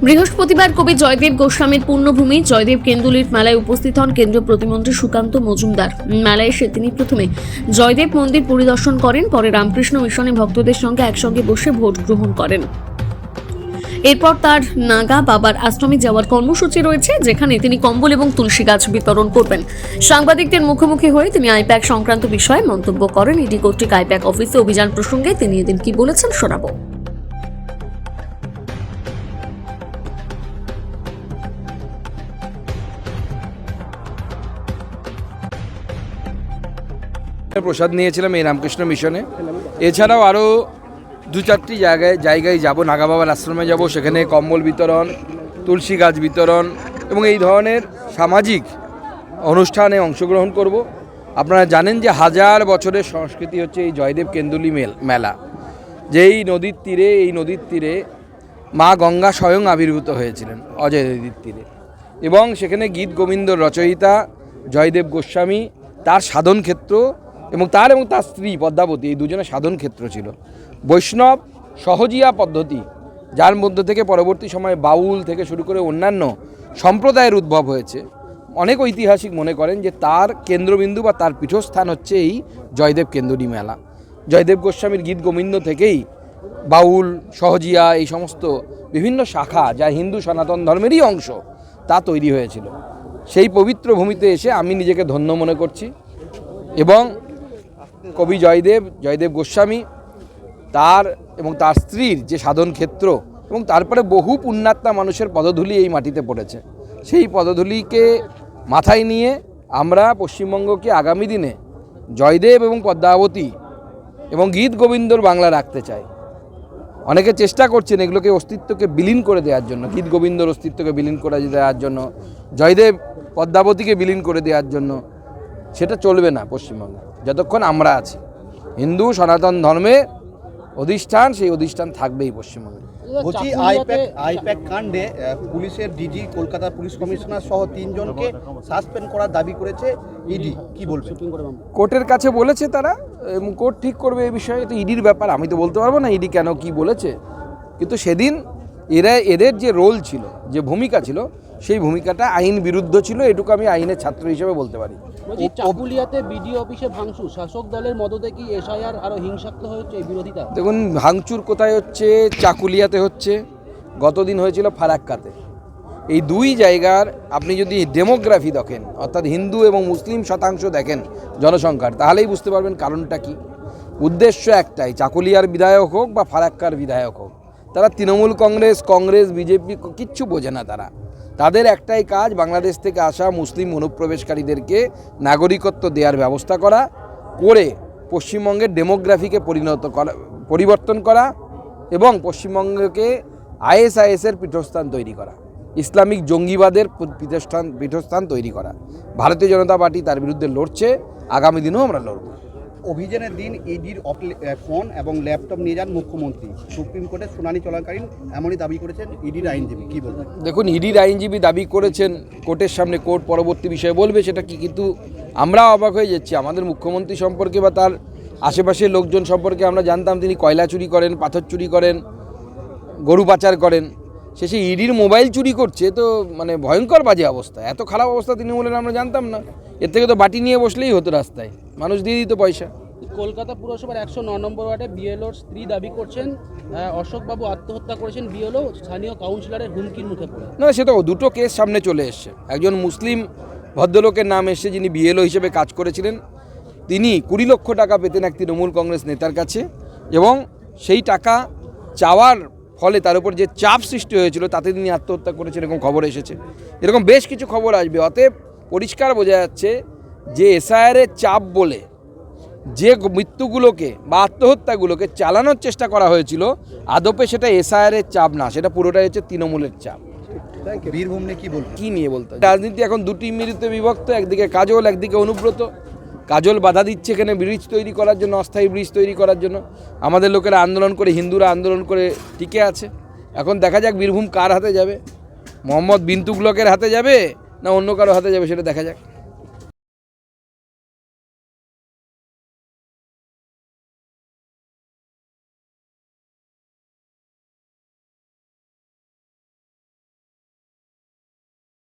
বৃহস্পতিবার কবি জয়দেব গোস্বামীর পূর্ণভূমি জয়দেব কেন্দুলির মেলায় উপস্থিত হন কেন্দ্রীয় প্রতিমন্ত্রী সুকান্ত মজুমদার। মেলায় এসে তিনি প্রথমে জয়দেব মন্দির পরিদর্শন করেন, পরে রামকৃষ্ণ মিশনে ভক্তদের সঙ্গে একসঙ্গে বসে ভোট গ্রহণ করেন। এরপর তার নাগা বাবার আশ্রমে যাওয়ার কর্মসূচি রয়েছে, যেখানে তিনি কম্বল এবং তুলসী গাছ বিতরণ করবেন। সাংবাদিকদের মুখোমুখি হয়ে তিনি আইপ্যাক সংক্রান্ত বিষয়ে মন্তব্য করেন। ইডি কর্তৃক আইপ্যাক অফিসে অভিযান প্রসঙ্গে তিনি এদিন কি বলেছেন শোনাবো। প্রসাদ নিয়েছিলাম এই রামকৃষ্ণ মিশনে। এছাড়াও আরও দু চারটি জায়গায় যাব, নাগা বাবার আশ্রমে যাব, সেখানে কম্বল বিতরণ, তুলসী গাছ বিতরণ এবং এই ধরনের সামাজিক অনুষ্ঠানে অংশগ্রহণ করব। আপনারা জানেন যে হাজার বছরের সংস্কৃতি হচ্ছে এই জয়দেব কেন্দুলি মেলা, যেই নদীর তীরে মা গঙ্গা স্বয়ং আবির্ভূত হয়েছিলেন অজয় নদীর তীরে, এবং সেখানে গীত গোবিন্দর রচয়িতা জয়দেব গোস্বামী তার সাধন ক্ষেত্র এবং তার স্ত্রী পদ্মাবতী, এই দুজনের সাধন ক্ষেত্র ছিল বৈষ্ণব সহজিয়া পদ্ধতি, যার মধ্য থেকে পরবর্তী সময়ে বাউল থেকে শুরু করে অন্যান্য সম্প্রদায়ের উদ্ভব হয়েছে। অনেক ঐতিহাসিক মনে করেন যে তার কেন্দ্রবিন্দু বা তার পীঠস্থান হচ্ছে এই জয়দেব কেন্দুলি মেলা। জয়দেব গোস্বামীর গীত গোবিন্দ থেকেই বাউল সহজিয়া এই সমস্ত বিভিন্ন শাখা, যা হিন্দু সনাতন ধর্মেরই অংশ, তা তৈরি হয়েছিল। সেই পবিত্র ভূমিতে এসে আমি নিজেকে ধন্য মনে করছি এবং কবি জয়দেব গোস্বামী তার স্ত্রীর যে সাধন ক্ষেত্র এবং তারপরে বহু পুণ্যাত্মা মানুষের পদধূলি এই মাটিতে পড়েছে, সেই পদধূলিকে মাথায় নিয়ে আমরা পশ্চিমবঙ্গকে আগামী দিনে জয়দেব এবং পদ্মাবতী এবং গীত গোবিন্দর বাংলা রাখতে চাই। অনেকে চেষ্টা করছেন এগুলোকে অস্তিত্বকে বিলীন করে দেওয়ার জন্য, গীত গোবিন্দর অস্তিত্বকে বিলীন করে দেওয়ার জন্য, জয়দেব পদ্মাবতীকে বিলীন করে দেওয়ার জন্য। সেটা চলবে না পশ্চিমবঙ্গে যতক্ষণ আমরা আছি। হিন্দু সনাতন ধর্মে অধিষ্ঠান, সেই অধিষ্ঠান থাকবেই পশ্চিমবঙ্গে। বলছি আইপ্যাক কাণ্ডে পুলিশের ডিজি, কলকাতা পুলিশ কমিশনার সহ 3 জনকে সাসপেন্ড করার দাবি করেছে ইডি, কি বলছেন? কোর্টের কাছে বলেছে তারা, এবং কোর্ট ঠিক করবে এই বিষয়ে। এটা ইডির ব্যাপার, আমি তো বলতে পারবো না ইডি কেন কি বলেছে। কিন্তু সেদিন এদের যে রোল ছিল, যে ভূমিকা ছিল, সেই ভূমিকাটা আইন বিরুদ্ধ ছিল, এটুকু আমি আইনের ছাত্র হিসেবে বলতে পারি। চাকুলিয়াতে বিডিও অফিসে ভাঙচুর, শাসক দলের মদতে কি এসআইআর আরো হিংসাত্মক হচ্ছে এই বিরোধিতা? দেখুন, ভাঙচুর কোথায় হচ্ছে? চাকুলিয়াতে হচ্ছে, গতদিন হয়েছিল ফারাক্কাতে। এই দুই জায়গার আপনি যদি ডেমোগ্রাফি দেখেন, অর্থাৎ হিন্দু এবং মুসলিম শতাংশ দেখেন জনসংখ্যার, তাহলেই বুঝতে পারবেন কারণটা কি। উদ্দেশ্য একটাই, চাকুলিয়ার বিধায়ক হোক বা ফারাক্কার বিধায়ক হোক, তারা তৃণমূল কংগ্রেস বিজেপি কিচ্ছু বোঝে না। তাদের একটাই কাজ, বাংলাদেশ থেকে আসা মুসলিম অনুপ্রবেশকারীদেরকে নাগরিকত্ব দেওয়ার ব্যবস্থা করে পশ্চিমবঙ্গের ডেমোগ্রাফিকে পরিবর্তন করা এবং পশ্চিমবঙ্গকে আইএসআইএসের পীঠস্থান তৈরি করা, ইসলামিক জঙ্গিবাদের পীঠস্থান তৈরি করা। ভারতীয় জনতা পার্টি তার বিরুদ্ধে লড়ছে, আগামী দিনেও আমরা লড়ব। অভিযানের দিন ইডির ফোন এবং ল্যাপটপ নিয়ে যান মুখ্যমন্ত্রী। সুপ্রিম কোর্টে শুনানি চলাকালীন এমনই দাবি করেছেন ইডির আইনজীবী, কি বলবেন? দেখুন, ইডির আইনজীবী দাবি করেছেন, কোর্টের সামনে কোর্ট পরবর্তী বিষয়ে বলবে সেটা কি। কিন্তু আমরা অবাক হয়ে যাচ্ছি, আমাদের মুখ্যমন্ত্রী সম্পর্কে বা তার আশেপাশের লোকজন সম্পর্কে আমরা জানতাম তিনি কয়লা চুরি করেন, পাথর চুরি করেন, গরু পাচার করেন, শেষে ইডির মোবাইল চুরি করছে। তো মানে ভয়ঙ্কর বাজে অবস্থা, এত খারাপ অবস্থা তিনি বলেন আমরা জানতাম না। এর থেকে তো বাটি নিয়ে বসলেই হতো রাস্তায়, মানুষ দিয়ে দিত পয়সা। কলকাতা পুরসভার 109 নম্বর ওয়ার্ডে বিএলওর স্ত্রী দাবি করছেন অশোকবাবু আত্মহত্যা করেছেন, বিএলও স্থানীয় কাউন্সিলরের হুমকির মুখে পড়ে। না, সে তো দুটো কেস সামনে চলে এসছে। একজন মুসলিম ভদ্রলোকের নাম এসছে, যিনি বিএলও হিসেবে কাজ করেছিলেন। তিনি 20 লক্ষ টাকা পেতেন এক তৃণমূল কংগ্রেস নেতার কাছে, এবং সেই টাকা চাওয়ার ফলে তার উপর যে চাপ সৃষ্টি হয়েছিল তাতে তিনি আত্মহত্যা করেছেন, এরকম খবর এসেছে। এরকম বেশ কিছু খবর আসবে। অতএব পরিষ্কার বোঝা যাচ্ছে যে এসআইআরের চাপ বলে যে মৃত্যুগুলোকে বা আত্মহত্যাগুলোকে চালানোর চেষ্টা করা হয়েছিল, আদপে সেটা এসআইআরের চাপ না, সেটা পুরোটাই হচ্ছে তৃণমূলের চাপ। বীরভূম নিয়ে কি নিয়ে বলতে? রাজনীতি এখন দুটি মিলিতে বিভক্ত, একদিকে কাজল, একদিকে অনুব্রত। কাজল বাধা দিচ্ছে এখানে ব্রিজ তৈরি করার জন্য, অস্থায়ী ব্রিজ তৈরি করার জন্য। আমাদের লোকেরা আন্দোলন করে, হিন্দুরা আন্দোলন করে টিকে আছে। এখন দেখা যাক বীরভূম কার হাতে যাবে, মোহাম্মদ বিন তুগলকের হাতে যাবে না অন্য কারো হাতে যাবে, সেটা দেখা যাক।